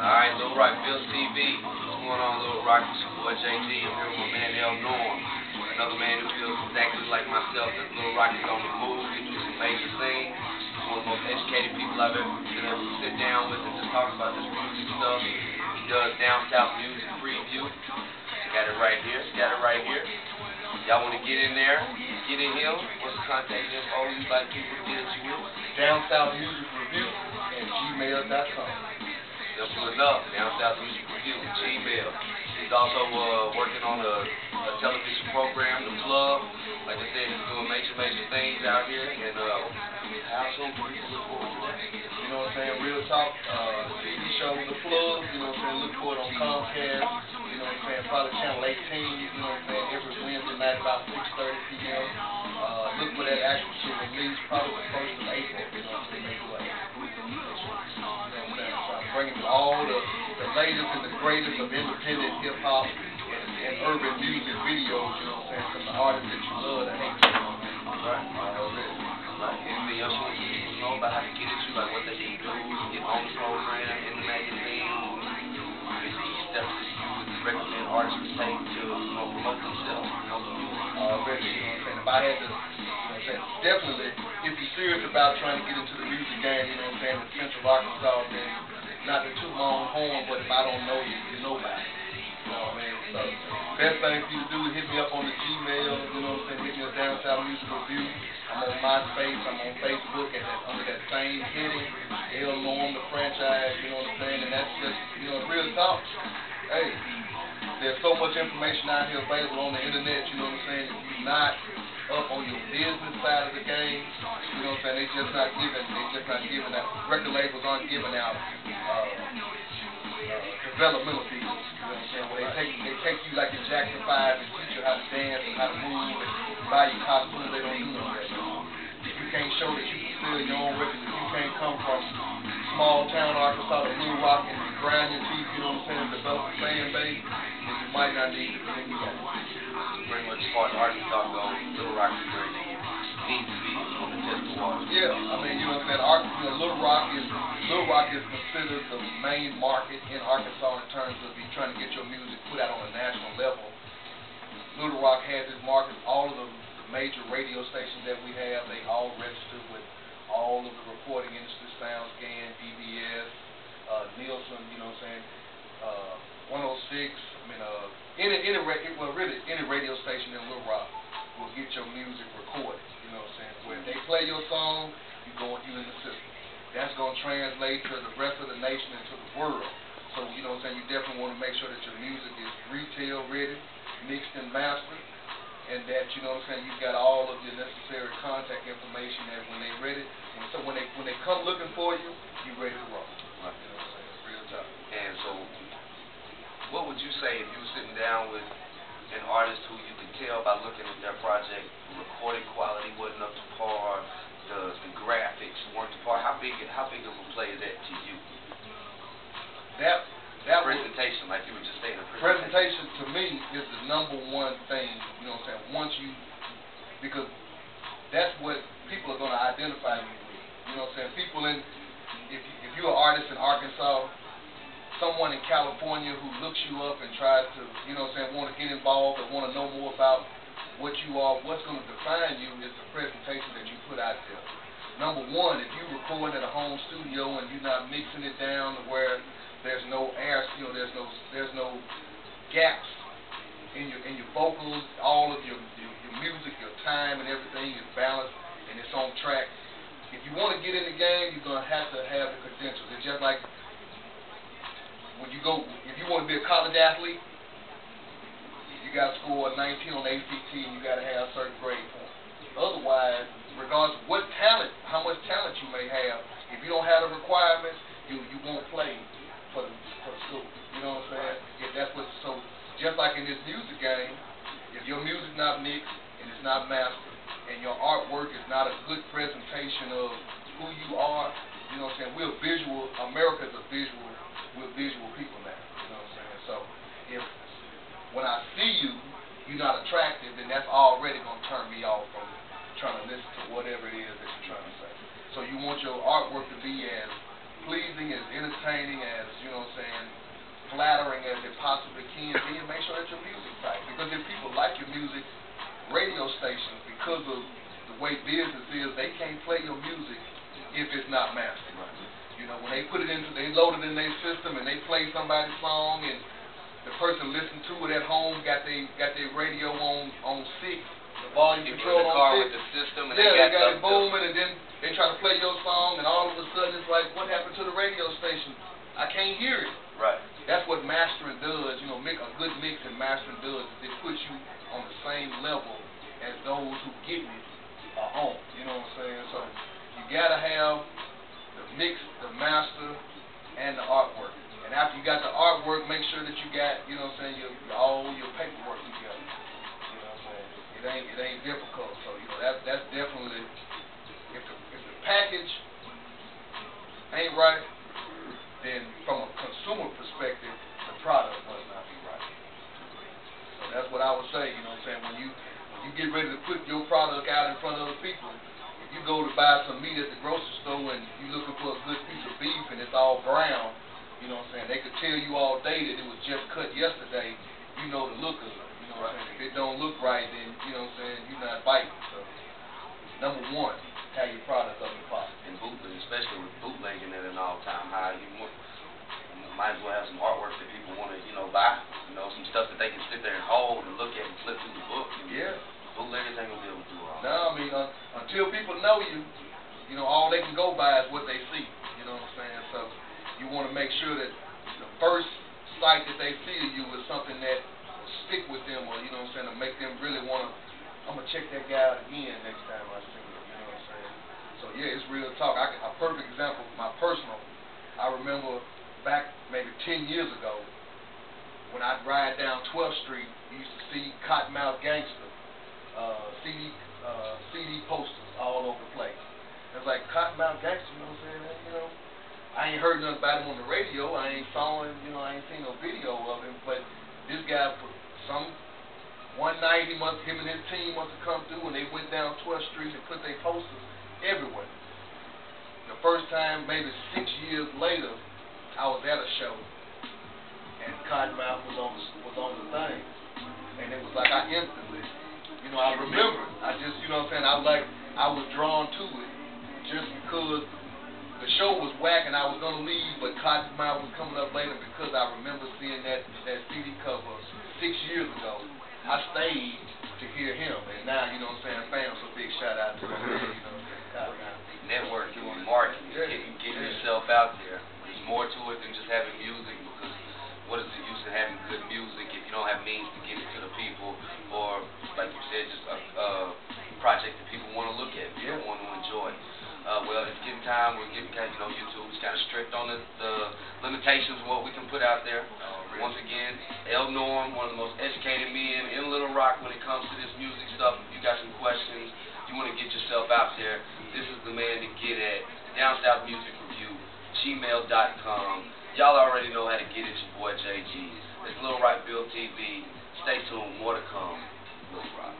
Alright, Lil Rock Bills TV. What's going on, Lil Rock? It's your boy JD. I'm here with my man Lnorm. Another man who feels exactly like myself, that Lil Rock is on the move, getting some major things. He's one of the most educated people I've ever been able to sit down with and just talk about this music stuff. He does Down South Music Preview. Got it right here. Y'all want to get in there, get in him. What's the contact info you'd like people to get at you with? Down South Music Review at gmail.com. Simple enough. Down South Music Review, Gmail. He's also working on a television program, The Plug. Like I said, he's doing major things out here. And how soon can people look forward to that? You know what I'm saying? Real talk, TV show, The Plug. You know what I'm saying? Look for it on Comcast. You know what I'm saying? Probably channel 18. You know what I'm saying? Every Wednesday night about 6:30 p.m. Look for that actual to release probably the 1st of April. You know what I'm saying? Maybe like, you know what I'm saying? So I'm bringing you all the latest and the greatest of independent hip hop and urban music videos. You know what I'm saying? From the artists that you love to hate. Right. Anything else you want people to know about how to get at you, like what they can do to get on the program, in the magazine, any steps that you would recommend artists to take to promote themselves, promote the music? Already, you know what I'm saying? If I had to, you know what I'm saying? Definitely, if you're serious about trying to get into the music game, you know what I'm saying, in Central Arkansas, then not to toot my own horn, but if I don't know you, you know about it. You know what I mean? So, best thing for you to do is hit me up on the Gmail, you know what I'm saying? Hit me up Down South Music Review. I'm on MySpace, I'm on Facebook under that same heading, Lnorm, the franchise, you know what I'm saying? And that's just, you know, real talk. Hey, there's so much information out here available on the internet, you know what I'm saying? If you're not up on your business side of the game, you know what I'm saying? They're just not giving out, record labels aren't giving out developmental deals, you know what I'm saying? Where they take you like in Jackson 5 and teach you how to dance and how to move and buy you costumes. They don't do none of that. If you can't show that you can sell your own records, if you can't come from small town Arkansas to Little Rock and grind your teeth, you know what I'm saying, and develop a fan base, then you might not need to bring you back. Pretty much as far as Arkansas goes, Little Rock is where it needs to be on the test of water. Yeah, I mean, you know what I'm saying, Little Rock is considered the main market in Arkansas in terms of you trying to get your music put out on a national level. Little Rock has its market. All of the major radio stations that we have, they all register with all of the recording industry, SoundScan, DBS, Nielsen, you know what I'm saying, 106. I mean, any radio station in Little Rock will get your music recorded. You know what I'm saying? When they play your song, you in the system. That's going to translate to the rest of the nation and to the world. So, you know what I'm saying, you definitely want to make sure that your music is retail ready, mixed and mastered, and that, you know what I'm saying, you've got all of your necessary contact information that when they're ready, when they come looking for you, you're ready to roll. Right. You know what I'm saying? It's real tough. And so, what would you say if you were sitting down with an artist who you could tell by looking at their project, the recording quality wasn't up to par, the graphics weren't to par? How big of a play is that to you? That presentation, like you were just saying. Presentation to me is the number one thing. You know what I'm saying? Because that's what people are going to identify you with. You know what I'm saying? People if you're an artist in Arkansas, someone in California who looks you up and tries to, you know what I'm saying, want to get involved or want to know more about what you are, what's going to define you is the presentation that you put out there. Number one, if you're recording at a home studio and you're not mixing it down to where there's no air, you know, there's no gaps in your vocals, all of your music, your time and everything is balanced and it's on track. If you want to get in the game, you're going to have the credentials. It's just like when you go, if you want to be a college athlete, you got to score a 19 on the ACT and you got to have a certain grade point. Otherwise, regardless of what talent, how much talent you may have, if you don't have the requirements, you won't play for the school. You know what I'm saying? So just like in this music game, if your music's not mixed and it's not mastered and your artwork is not a good presentation of who you are, you know what I'm saying? America's a visual. We're visual people now, you know what I'm saying? So if when I see you, you're not attractive, then that's already going to turn me off from trying to listen to whatever it is that you're trying to say. So you want your artwork to be as pleasing, as entertaining, as, you know what I'm saying, flattering as it possibly can be, and make sure that your music's right. Because if people like your music, radio stations, because of the way business is, they can't play your music if it's not mastered. You know, when they put it into, they load it in their system and they play somebody's song, and the person listen to it at home, got their radio on 6, the volume control in the car on 6. with the system, and yeah, they got it booming, and then they try to play your song, and all of a sudden it's like, what happened to the radio station? I can't hear it. Right. That's what mastering does. You know, a good mix and mastering does is it puts you on the same level as those who get it are on. You know what I'm saying? So you gotta have the mix, the master, and the artwork. And after you got the artwork, make sure that you got, you know what I'm saying, all your paperwork together. You know what I'm saying? It ain't difficult. So, you know, that's definitely, if the package ain't right, then from a consumer perspective, the product must not be right. So that's what I would say, you know what I'm saying, when you get ready to put your product out in front of other people, if you go to buy some meat at the grocery store and you looking for a good piece of beef and it's all brown, you know what I'm saying, they could tell you all day that it was just cut yesterday, you know the look of it, you know what I'm saying. If it don't look right, then, you know what I'm saying, you're not biting. So, number one, have your product up in the box. And bootleg, especially with bootlegging at an all-time high, you might as well have some artwork that people want to, you know, buy. You know, some stuff that they can sit there and hold and look at and flip through the book. Yeah. Bootleggers ain't gonna be able to do all that. No, I mean, until people know you, you know, all they can go by is what they see. You know what I'm saying? So you want to make sure that the first sight that they see of you is something that will stick with them, or you know what I'm saying, to make them really want to. I'm gonna check that guy out again next time I see him. You know what I'm saying? So yeah, it's real talk. A perfect example, my personal. I remember back maybe 10 years ago when I'd ride down 12th Street, you used to see Cottonmouth Gangster CD posters all over the place. It was like Cottonmouth Gangster, you know what I'm saying? You know, I ain't heard nothing about him on the radio. I ain't saw him, you know, I ain't seen no video of him. But this guy, one night him and his team must have come through and they went down 12th Street and put their posters everywhere. The first time, maybe 6 years later, I was at a show and Cottonmouth was on the thing, and it was like I instantly, you know, I remember it. I just, you know what I'm saying, I was drawn to it just because the show was whack and I was gonna leave, but Cottonmouth was coming up later because I remember seeing that CD cover 6 years ago. I stayed to hear him, and now, you know what I'm saying, fam, so big shout out to him, you know what I'm saying, Cottonmouth. Networking, marketing, getting yourself out there. There's more to it than just having music, because what is the use of having good music if you don't have means to get it to the people, or, like you said, just a project that people want to look at, people want to enjoy. Well, it's getting time. We're getting, you know, YouTube's kind of strict on the limitations of what we can put out there. Once again, Lnorm, one of the most educated men in Little Rock when it comes to this music stuff. If you got some questions, you want to get yourself out there, this is the man to get at. Down South Music Review, gmail.com. Y'all already know how to get it. Your boy JG. It's Little Rock Build TV. Stay tuned. More to come. Little Rock.